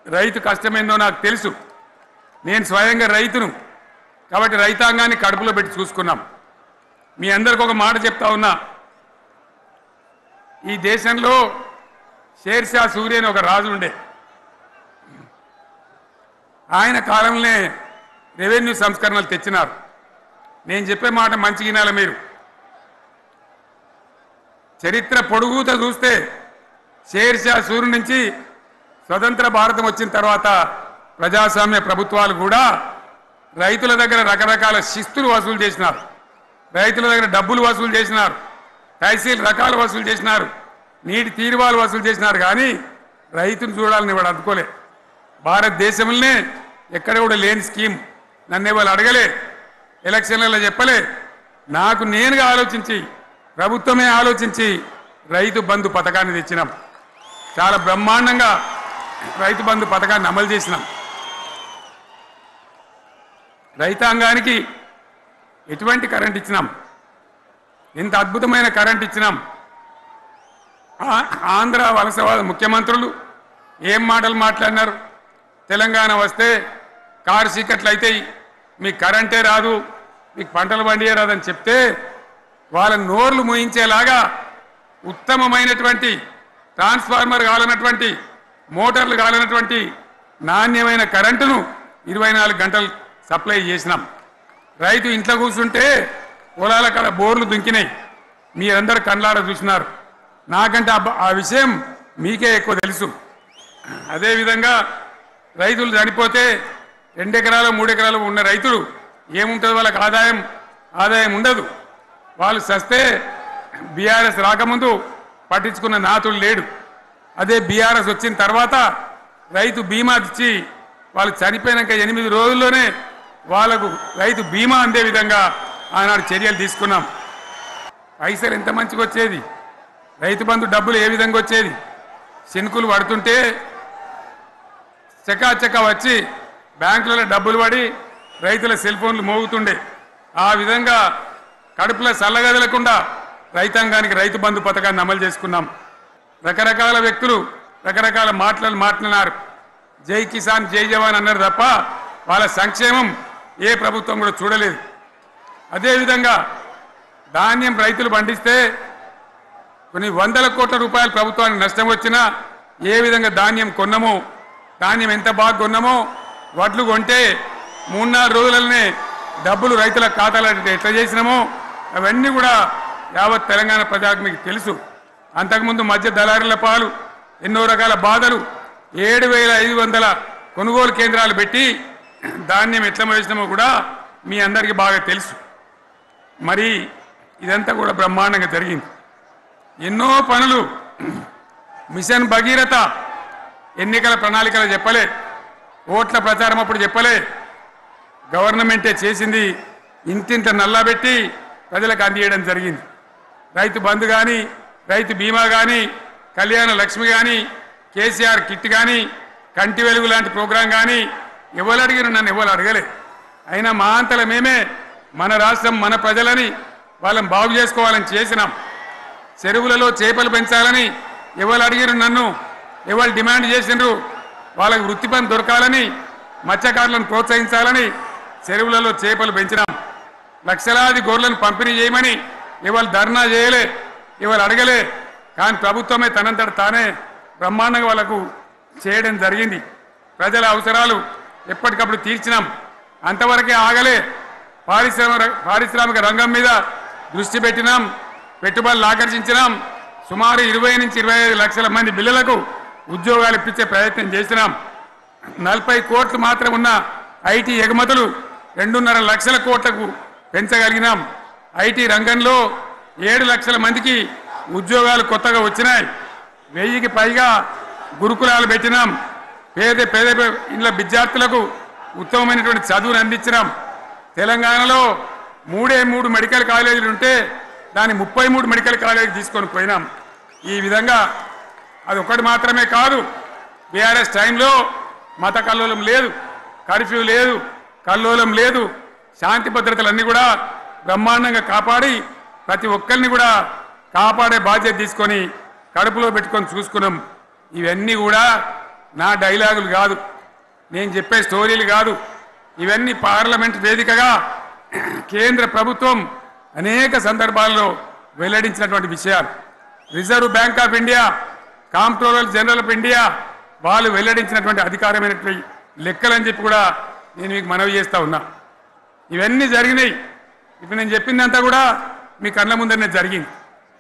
రైతు కష్టమేందో నాకు తెలుసు. నేను స్వయంగా రైతును కాబట్టి రైతాంగాన్ని కడుపులో పెట్టి చూసుకున్నాం. మీ అందరికి ఒక మాట చెప్తా ఉన్నా, ఈ దేశంలో షేర్షా సూరి అని ఒక రాజు ఉండే. ఆయన కాలంలోనే రెవెన్యూ సంస్కరణలు తెచ్చినారు. నేను చెప్పే మాట మంచి వినాలి మీరు. చరిత్ర పొడుగుతో చూస్తే షేర్షా సూరి నుంచి స్వతంత్ర భారతం వచ్చిన తర్వాత ప్రజాస్వామ్య ప్రభుత్వాలు కూడా రైతుల దగ్గర రకరకాల శిస్తులు వసూలు చేసినారు, రైతుల దగ్గర డబ్బులు వసూలు చేసినారు, తహసీల్ రకాలు వసూలు చేసినారు, నీటి తీరువాలు వసూలు చేసినారు. కానీ రైతును చూడాలని వాడు అందుకోలే. భారతదేశంలోనే ఎక్కడ కూడా లేని స్కీమ్. నన్ను వాళ్ళు అడగలే, ఎలక్షన్లలో చెప్పలే. నాకు నేనుగా ఆలోచించి, ప్రభుత్వమే ఆలోచించి రైతు బంధు పథకాన్ని తెచ్చినాం. చాలా బ్రహ్మాండంగా రైతు బంధు పథకాన్ని అమలు చేసినాం. రైతాంగానికి ఎటువంటి కరెంట్ ఇచ్చినాం, ఎంత అద్భుతమైన కరెంట్ ఇచ్చినాం. ఆంధ్ర వలసవాద ముఖ్యమంత్రులు ఏం మాటలు మాట్లాడినారు. తెలంగాణ వస్తే కారు చీకట్లు అవుతాయి, మీకు కరెంటే రాదు, మీకు పంటలు పండియే రాదని చెప్తే వాళ్ళ నోర్లు మూయించేలాగా ఉత్తమమైనటువంటి ట్రాన్స్ఫార్మర్ కావాలన్నటువంటి, మోటార్లు కావాలన్నటువంటి నాణ్యమైన కరెంటును 24 గంటలు సప్లై చేసినాం. రైతు ఇంట్లో కూర్చుంటే పొలాల కాడ బోర్లు దుంకినాయి. మీరందరూ కళ్ళాడ చూసినారు. నాకంటే ఆ విషయం మీకే ఎక్కువ తెలుసు. అదేవిధంగా రైతులు చనిపోతే 2 ఎకరాలు 3 ఎకరాలు ఉన్న రైతులు ఏముంటుంది, వాళ్ళకి ఆదాయం ఉండదు. వాళ్ళు చస్తే బీఆర్ఎస్ రాకముందు పట్టించుకున్న నాతులు లేడు. అదే బీఆర్ఎస్ వచ్చిన తర్వాత రైతు బీమా ఇచ్చి వాళ్ళు చనిపోయినాక 8 రోజుల్లోనే వాళ్ళకు రైతు బీమా అందే విధంగా ఆనాడు చర్యలు తీసుకున్నాం. పైసలు ఎంత మంచిగా వచ్చేది, రైతు బంధు డబ్బులు ఏ విధంగా వచ్చేది. శనుకులు పడుతుంటే చకా వచ్చి బ్యాంకులలో డబ్బులు పడి రైతుల సెల్ ఫోన్లు మోగుతుండే. ఆ విధంగా కడుపులో చల్లగదలకుండా రైతాంగానికి రైతు బంధు పథకాన్ని అమలు చేసుకున్నాం. రకరకాల వ్యక్తులు రకరకాల మాట్లాడినారు. జై కిసాన్ జై జవాన్ అన్నారు తప్ప వాళ్ళ సంక్షేమం ఏ ప్రభుత్వం కూడా చూడలేదు. అదేవిధంగా ధాన్యం రైతులు పండిస్తే కొన్ని 100 కోట్ల రూపాయలు ప్రభుత్వానికి నష్టం వచ్చినా ఏ విధంగా ధాన్యం కొన్నామో, ధాన్యం ఎంత బాగా కొన్నామో, వడ్లు కొంటే 3-4 రోజులనే డబ్బులు రైతుల ఖాతాలో ఎట్లా చేసినామో అవన్నీ కూడా యావత్ తెలంగాణ ప్రజలకు మీకు తెలుసు. అంతకుముందు మధ్య దళారుల పాలు ఎన్నో రకాల బాధలు, 7,500 కొనుగోలు కేంద్రాలు పెట్టి ధాన్యం ఎట్లా వేసినామో కూడా మీ అందరికీ బాగా తెలుసు. మరి ఇదంతా కూడా బ్రహ్మాండంగా జరిగింది. ఎన్నో పనులు, మిషన్ భగీరథ ఎన్నికల ప్రణాళికలు చెప్పలే, ఓట్ల ప్రచారం అప్పుడు చెప్పలే, గవర్నమెంటే చేసింది. ఇంతింత నల్లబెట్టి ప్రజలకు అందియడం జరిగింది. రైతు బంధు కానీ, రైతు బీమా కానీ, కళ్యాణ లక్ష్మి కానీ, కేసీఆర్ కిట్ కానీ, కంటి వెలుగు లాంటి ప్రోగ్రాం కానీ ఎవరు అడిగిన నన్ను ఎవరు అడగలే. అయినా మా అంతల మేమే మన రాష్ట్రం మన ప్రజలని వాళ్ళని బాగు చేసుకోవాలని చేసినాం. చెరువులలో చేపలు పెంచాలని ఎవరు అడిగిన నన్ను, ఎవరు డిమాండ్ చేసినారు, వాళ్ళకి వృత్తి పని దొరకాలని, మత్స్యకారులను ప్రోత్సహించాలని చెరువులలో చేపలు పెంచినాం. లక్షలాది గొర్రెలను పంపిణీ చేయమని ఎవరు ధర్నా చేయలే, ఎవరు అడగలే. కానీ ప్రభుత్వమే తనంతట తానే బ్రహ్మాండంగా వాళ్ళకు చేయడం జరిగింది. ప్రజల అవసరాలు ఎప్పటికప్పుడు తీర్చినాం. అంతవరకే ఆగలే. పారిశ్రామిక రంగం మీద దృష్టి పెట్టినాం, పెట్టుబడులు ఆకర్షించినాం. సుమారు 20 నుంచి 25 లక్షల మంది పిల్లలకు ఉద్యోగాలు ఇప్పించే ప్రయత్నం చేసినాం. 40 కోట్లు మాత్రం ఉన్న ఐటీ ఎగుమతులు 2.5 లక్షల కోట్లకు పెంచగలిగినాం. ఐటీ రంగంలో 7 లక్షల మందికి ఉద్యోగాలు కొత్తగా వచ్చినాయి. 1000కి పైగా గురుకులాలు పెట్టినాం. పేద ఇళ్ళ విద్యార్థులకు ఉత్తమమైనటువంటి చదువును అందించినాం. తెలంగాణలో 3 మెడికల్ కాలేజీలు ఉంటే దాన్ని 33 మెడికల్ కాలేజీలు తీసుకొని పోయినాం. ఈ విధంగా అది ఒకటి మాత్రమే కాదు, బీఆర్ఎస్ టైంలో మత కల్లోలం లేదు, కర్ఫ్యూ లేదు, కల్లోలం లేదు, శాంతి భద్రతలన్నీ కూడా బ్రహ్మాండంగా కాపాడి ప్రతి ఒక్కరిని కూడా కాపాడే బాధ్యత తీసుకొని కడుపులో పెట్టుకొని చూసుకున్నాం. ఇవన్నీ కూడా నా డైలాగులు కాదు, నేను చెప్పే స్టోరీలు కాదు, ఇవన్నీ పార్లమెంట్ వేదికగా కేంద్ర ప్రభుత్వం అనేక సందర్భాల్లో వెల్లడించినటువంటి విషయాలు. Reserve bank of India, comptroller general of India వాళ్ళు వెల్లడించినటువంటి అధికారమైనటువంటి లెక్కలని చెప్పి కూడా నేను మీకు మనవి చేస్తా ఉన్నా. ఇవన్నీ జరిగినాయి. ఇప్పుడు నేను చెప్పిందంతా కూడా మీ కళ్ళ ముందరనే జరిగింది.